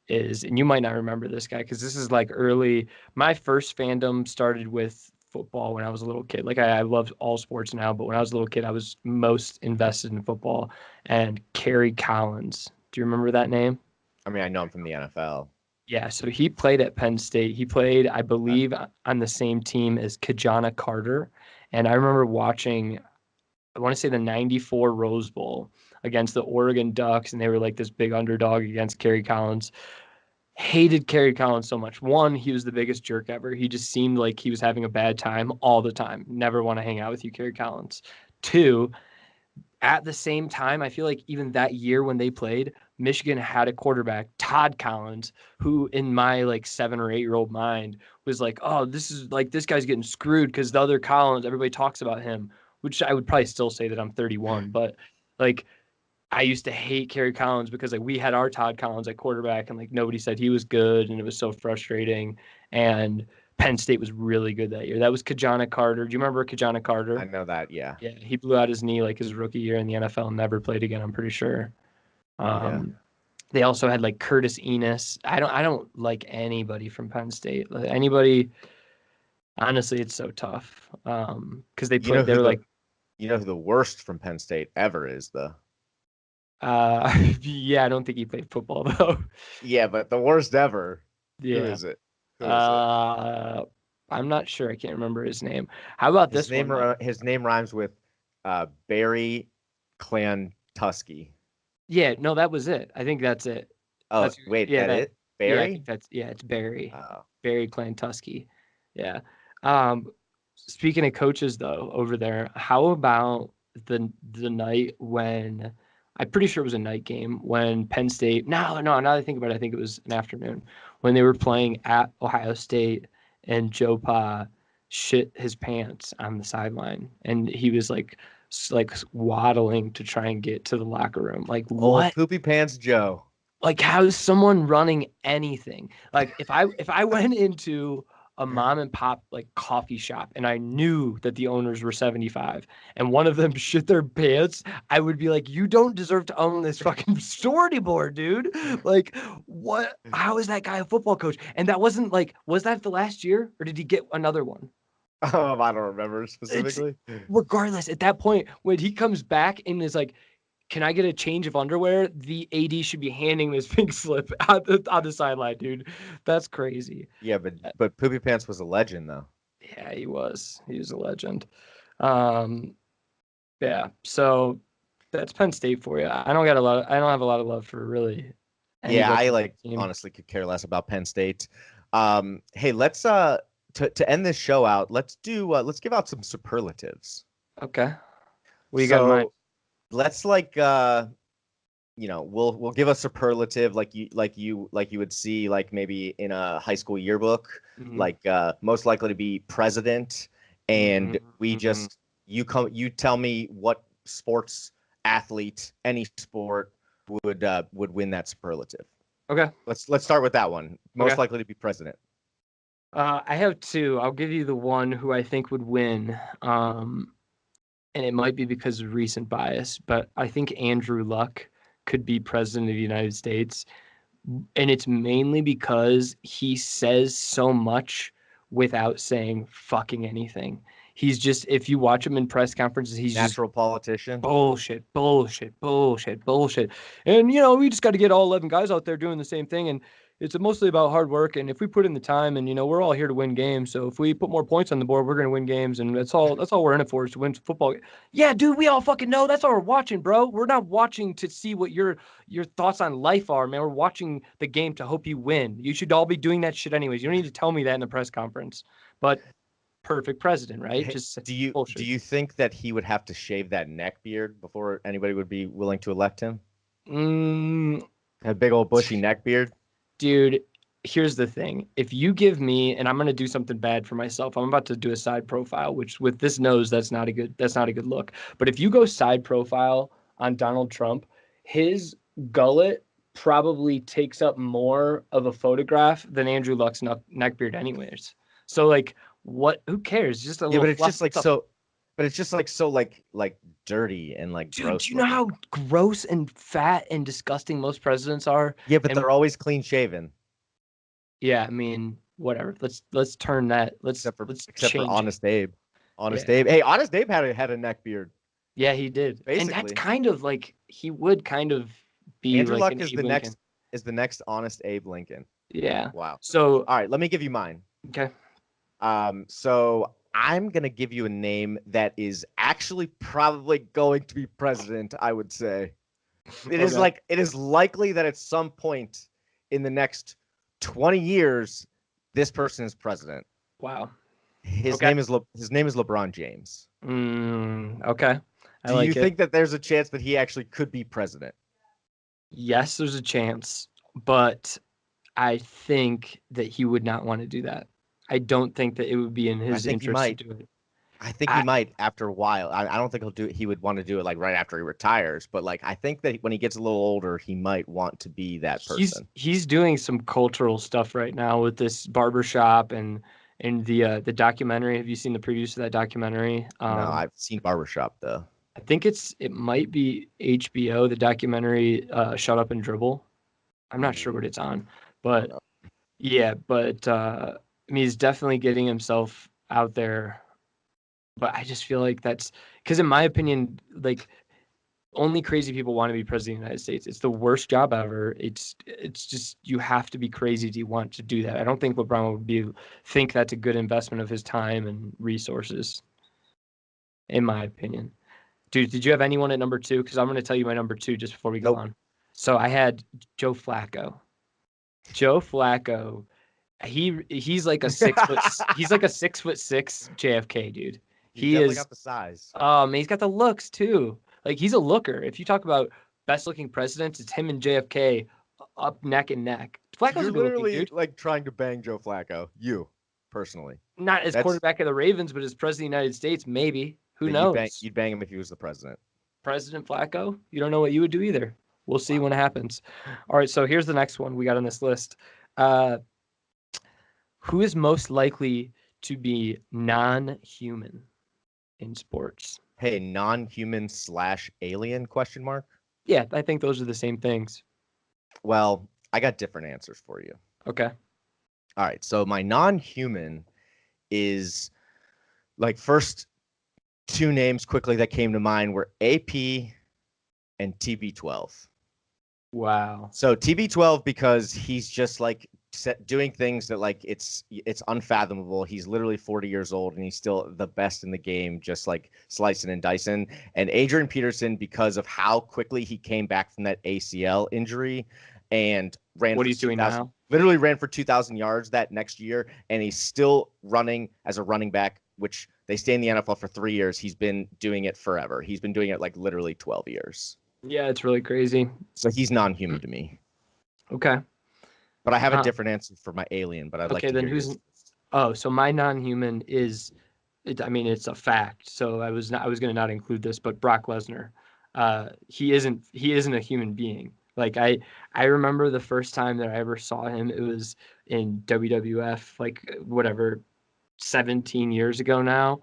is, and you might not remember this guy because this is like early. My first fandom started with football when I was a little kid. Like I love all sports now, but when I was a little kid, I was most invested in football. And Kerry Collins, do you remember that name? I mean, I know him from the NFL. Yeah, so he played at Penn State. He played, I believe, on the same team as Kajana Carter. And I remember watching, I want to say the 94 Rose Bowl against the Oregon Ducks, and they were like this big underdog against Kerry Collins. Hated Kerry Collins so much. One, he was the biggest jerk ever. He just seemed like he was having a bad time all the time. Never want to hang out with you, Kerry Collins. Two, at the same time, I feel like even that year when they played, Michigan had a quarterback, Todd Collins, who in my like 7 or 8-year-old mind was like, oh, this guy's getting screwed because the other Collins, everybody talks about him, which I would probably still say that I'm 31, but like I used to hate Kerry Collins because like we had our Todd Collins at quarterback and like nobody said he was good and it was so frustrating. And Penn State was really good that year. That was Kajana Carter. Do you remember Kajana Carter? I know that, yeah. Yeah, he blew out his knee like his rookie year in the NFL and never played again, I'm pretty sure. They also had like Curtis Enos. I don't like anybody from Penn State. Like, anybody, honestly, it's so tough. Because they were like, you know who the worst from Penn State ever is, though. Yeah, I don't think he played football though. Yeah, but the worst ever. Yeah. Who is it? I'm not sure. I can't remember his name. How about this one? His name rhymes with Barry Clantusky. Yeah, no, that was it. I think that's it. Oh, wait, it? Barry? Yeah, I think it's Barry. Oh. Barry Clantusky. Yeah. Speaking of coaches though, over there, how about the night when I'm pretty sure it was a night game when Penn State. No. Now that I think about it, I think it was an afternoon when they were playing at Ohio State and Joe Pa shit his pants on the sideline and he was like waddling to try and get to the locker room. Like what? Old Poopy Pants Joe. Like how is someone running anything? Like if I went into a mom and pop like coffee shop and I knew that the owners were 75 and one of them shit their pants, I would be like, you don't deserve to own this fucking store anymore, dude. Like what? How is that guy a football coach? And that wasn't like, was that the last year or did he get another one? I don't remember specifically. Regardless, at that point, when he comes back and is like, can I get a change of underwear? The AD should be handing this pink slip on the sideline, dude. That's crazy. Yeah, but Poopy Pants was a legend, though. Yeah, he was. He was a legend. Yeah. So that's Penn State for you. I don't have a lot of love for really. Yeah, I honestly could care less about Penn State. Hey, let's to end this show out, let's give out some superlatives. Okay. What you got in mind? Let's we'll give a superlative like you would see like maybe in a high school yearbook, like most likely to be president, and we just you tell me what sports athlete, any sport would win that superlative. Okay. Let's start with that one. Most likely to be president. I have two. I'll give you the one who I think would win. And it might be because of recent bias, but I think Andrew Luck could be president of the United States. And it's mainly because he says so much without saying fucking anything. He's just, if you watch him in press conferences, he's natural politician. Bullshit. And, we just got to get all 11 guys out there doing the same thing. And it's mostly about hard work. And if we put in the time and, we're all here to win games. So if we put more points on the board, we're going to win games. And that's all we're in it for, is to win football. Yeah, dude, we all fucking know. That's all we're watching, bro. We're not watching to see what your thoughts on life are, man. We're watching the game to hope you win. You should all be doing that shit anyways. You don't need to tell me that in the press conference. But perfect president, right? Do you think that he would have to shave that neck beard before anybody would be willing to elect him? A big old bushy neck beard? Dude, here's the thing. If you give me, and I'm going to do something bad for myself, I'm about to do a side profile, which with this nose, that's not a good look. But if you go side profile on Donald Trump, his gullet probably takes up more of a photograph than Andrew Luck's neckbeard anyways. So like, who cares? Just a Yeah, little but it's fluff just like stuff. so. But it's just like so like dirty and like Dude, gross do you know looking. how gross and fat and disgusting most presidents are? Yeah, but And they're always clean shaven, yeah, I mean, whatever. Let's turn that. Let's except for change it. Honest Abe. Honest Yeah. Abe. Hey, Honest Abe had a neck beard. Yeah, he did. And that's Basically, kind of like he would kind of be Andrew like Luck an Abe Lincoln. is the next Honest Abe Lincoln. Yeah. Wow. So, All right, let me give you mine. okay. So I'm gonna give you a name that is actually probably going to be president, I would say. It is Okay. it is likely that at some point in the next 20 years, this person is president. Wow. His Okay. name is LeBron James. Okay. I Do you like it. think that there's a chance that he actually could be president? Yes, there's a chance, but I think that he would not want to do that. I don't think that it would be in I his think he interest to might. do it. I think he I, might after a while. I don't think he would want to do it like right after he retires, but like I think that when he gets a little older, he might want to be that person. he's doing some cultural stuff right now with this barbershop and the documentary. Have you seen the previews of that documentary? No, I've seen Barbershop though. I think it might be HBO, the documentary Shut Up and Dribble. I'm not sure what it's on, I don't but know. yeah, but I mean he's definitely getting himself out there. But I just feel like that's because in my opinion, like only crazy people want to be president of the United States. It's the worst job ever. It's just you have to be crazy to want to do that. I don't think LeBron would think that's a good investment of his time and resources, in my opinion. Dude, did you have anyone at number two? Because I'm going to tell you my number two just before we go Nope. on. So I had Joe Flacco. Joe Flacco, he's like a 6 foot he's like a 6'6" JFK dude. He's He definitely is got the size. he's got the looks too. Like he's a looker. If you talk about best looking presidents, it's him and JFK up neck and neck. So Flacco's you're a good looking literally dude. like trying to bang Joe Flacco. You personally. Not as That's quarterback of the Ravens, but as president of the United States, maybe. Who that knows? you'd bang him if he was the president. President Flacco, you don't know what you would do either. We'll see when it happens. All right, so here's the next one we got on this list. Who is most likely to be non-human in sports? Hey, non-human / alien question mark? Yeah, I think those are the same things. Well, I got different answers for you. Okay. All right, so my non-human is like first two names quickly that came to mind were AP and TB12. Wow. So TB12 because he's just like doing things that like it's unfathomable. He's literally 40 years old and he's still the best in the game, just like slicing and dicing. And Adrian Peterson because of how quickly he came back from that ACL injury and ran What for he's doing 2,000 now? literally ran for 2,000 yards that next year, and he's still running as a running back, which they stay in the NFL for 3 years. He's been doing it forever. He's been doing it like literally 12 years. Yeah, it's really crazy. So he's non-human to me. Okay. But I have a different answer for my alien, but I'd like to then hear who's yours. Oh, so my non-human is I mean it's a fact. So I was going to not include this, but Brock Lesnar. He isn't a human being. Like I remember the first time that I ever saw him, it was in WWF, like whatever 17 years ago now.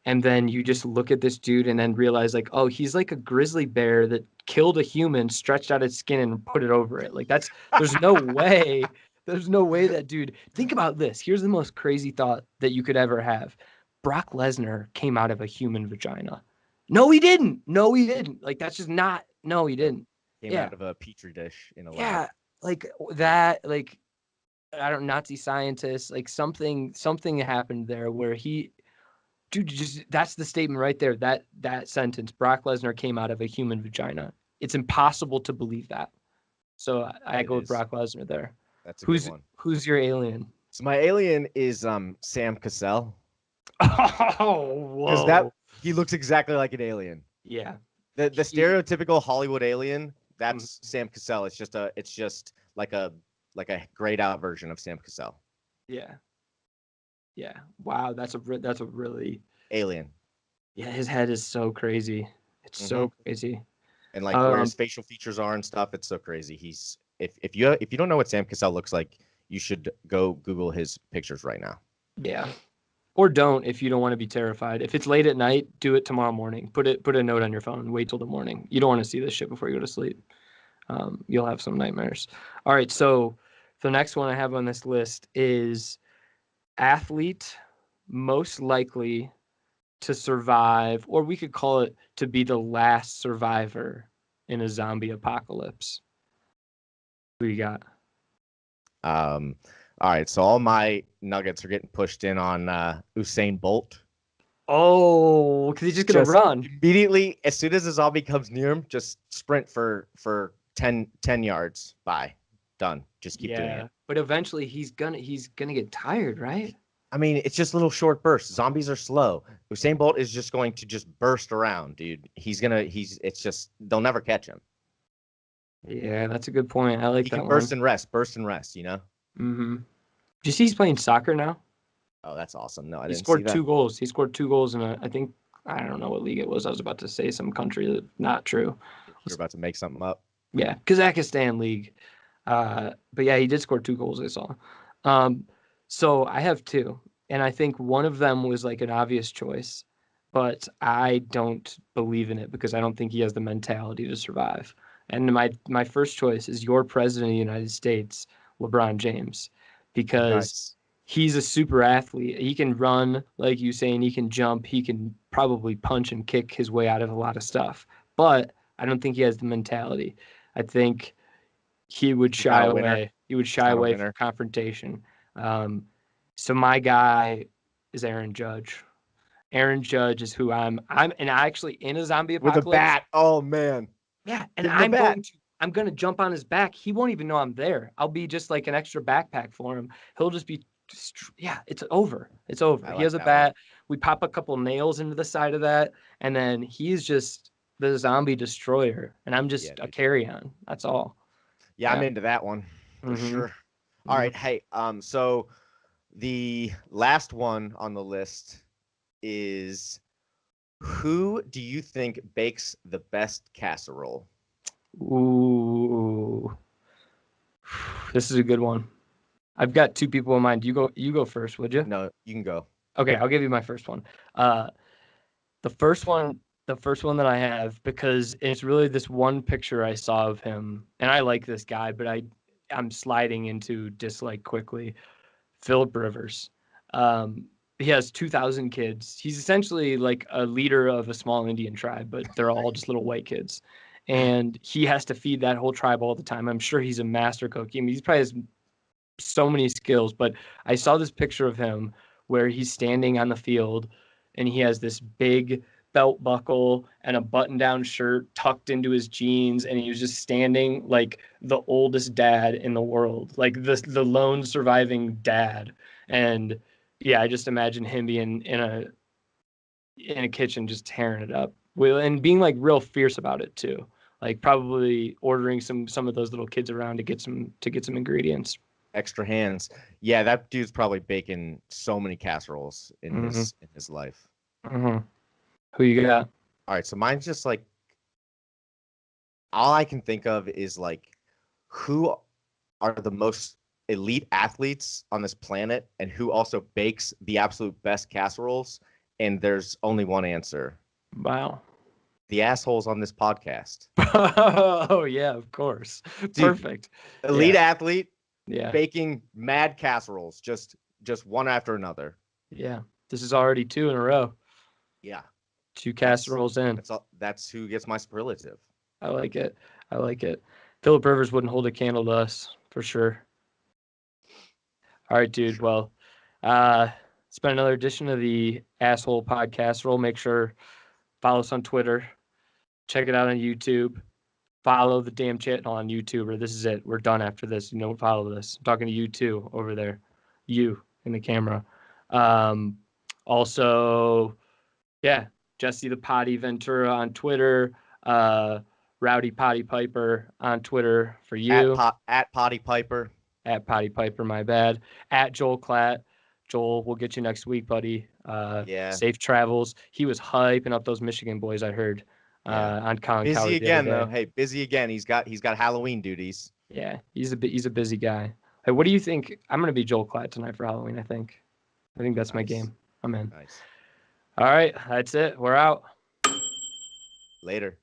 And then you just look at this dude and then realize like, oh, he's like a grizzly bear that killed a human, stretched out its skin and put it over it. Like there's no way that dude, think about this. Here's the most crazy thought that you could ever have. Brock Lesnar came out of a human vagina. No, he didn't. No, he didn't. Like that's just not, no, he didn't. Came out of a petri dish in a lab. Yeah. Like that, like, I don't Nazi scientist, like something happened there where dude, just that's the statement right there. That sentence, Brock Lesnar came out of a human vagina. It's impossible to believe that. So I go with Brock Lesnar there. That's a good one. Who's your alien? So my alien is Sam Cassell. Oh, whoa. Because he looks exactly like an alien. Yeah. The stereotypical Hollywood alien, that's Sam Cassell. It's just like a like a grayed out version of Sam Cassell. Yeah. Yeah. Wow. That's a really Alien. Yeah. His head is so crazy. It's so crazy. And like where his facial features are and stuff, it's so crazy. He's if you don't know what Sam Cassell looks like, you should go Google his pictures right now. Yeah. Or don't if you don't want to be terrified. If it's late at night, do it tomorrow morning. Put a note on your phone. Wait till the morning. You don't want to see this shit before you go to sleep. You'll have some nightmares. All right, so the next one I have on this list is athlete most likely to survive, or we could call it to be the last survivor in a zombie apocalypse. Who you got? All right, so all my nuggets are getting pushed in on Usain Bolt. Oh, because he's just gonna run immediately as soon as the zombie comes near him. Just sprint for 10 yards. Bye, done. Just keep doing it. But eventually he's gonna get tired, right? I mean, it's just little short bursts. Zombies are slow. Usain Bolt is just going to just burst around, dude. It's just they'll never catch him. Yeah, that's a good point. I like that one. Burst and rest. You know. Mm-hmm. Do you see he's playing soccer now? Oh, that's awesome. No, I didn't see that. He scored 2 goals. He scored 2 goals in I don't know what league it was. I was about to say some country that's not true. You're about to make something up. Yeah, Kazakhstan league. But yeah, he did score 2 goals, I saw. So I have 2. And I think one of them was like an obvious choice. But I don't believe in it because I don't think he has the mentality to survive. And my first choice is your president of the United States, LeBron James. Because he's a super athlete. He can run, like you saying, he can jump, he can probably punch and kick his way out of a lot of stuff. But I don't think he has the mentality. I think he would shy away. He would shy away from confrontation. So my guy is Aaron Judge. Aaron Judge is who I'm and actually in a zombie apocalypse. With a bat. Oh man. Yeah, and I'm going to jump on his back. He won't even know I'm there. I'll be just like an extra backpack for him. He'll just be, it's over. It's over. He has a bat. We pop a couple nails into the side of that, and then he's just the zombie destroyer, and I'm just a carry-on. That's all. Yeah, I'm into that one for sure. All right, hey, so the last one on the list is, who do you think bakes the best casserole? Ooh, this is a good one. I've got 2 people in mind. You go first, would you? No, you can go. Okay, I'll give you my first one. The first one that I have, because it's really this one picture I saw of him, and I like this guy, but I'm sliding into dislike quickly. Philip Rivers. He has 2,000 kids. He's essentially like a leader of a small Indian tribe, but they're all just little white kids. And he has to feed that whole tribe all the time. I'm sure he's a master cook. I mean, he's probably has so many skills, but I saw this picture of him where he's standing on the field and he has this big belt buckle and a button-down shirt tucked into his jeans, and he was just standing like the oldest dad in the world, like the lone surviving dad. And yeah, I just imagine him being in a kitchen just tearing it up, and being like real fierce about it too, like probably ordering some of those little kids around to get some ingredients. Extra hands. Yeah, that dude's probably baking so many casseroles in his life. Who you got? All right, so mine's just like, all I can think of is like, who are the most elite athletes on this planet and who also bakes the absolute best casseroles? And there's only one answer. Wow. The assholes on this podcast. Oh yeah, of course. Dude, perfect. Elite athlete. Yeah. Baking mad casseroles, just one after another. Yeah. This is already 2 in a row. Yeah. 2 casseroles in. That's who gets my superlative. I like it. Philip Rivers wouldn't hold a candle to us for sure. All right, dude. Well, it's been another edition of the Asshole Podcasserole. Make sure follow us on Twitter. Check it out on YouTube. Follow the damn channel on YouTube, or this is it. We're done after this. You don't follow this. I'm talking to you too over there. You in the camera. Also, yeah, Jesse the Potty Ventura on Twitter. Rowdy Potty Piper on Twitter for you. At Potty Piper. At Potty Piper, my bad. At Joel Klatt. Joel, we'll get you next week, buddy. Yeah. Safe travels. He was hyping up those Michigan boys, I heard, Yeah. on Colin Busy Cowherd again the other though. day. Hey, busy again. He's got Halloween duties. Yeah, he's a busy guy. Hey, what do you think? I'm gonna be Joel Klatt tonight for Halloween. I think that's my Nice. game. I'm in. Nice. All right, that's it. We're out. Later.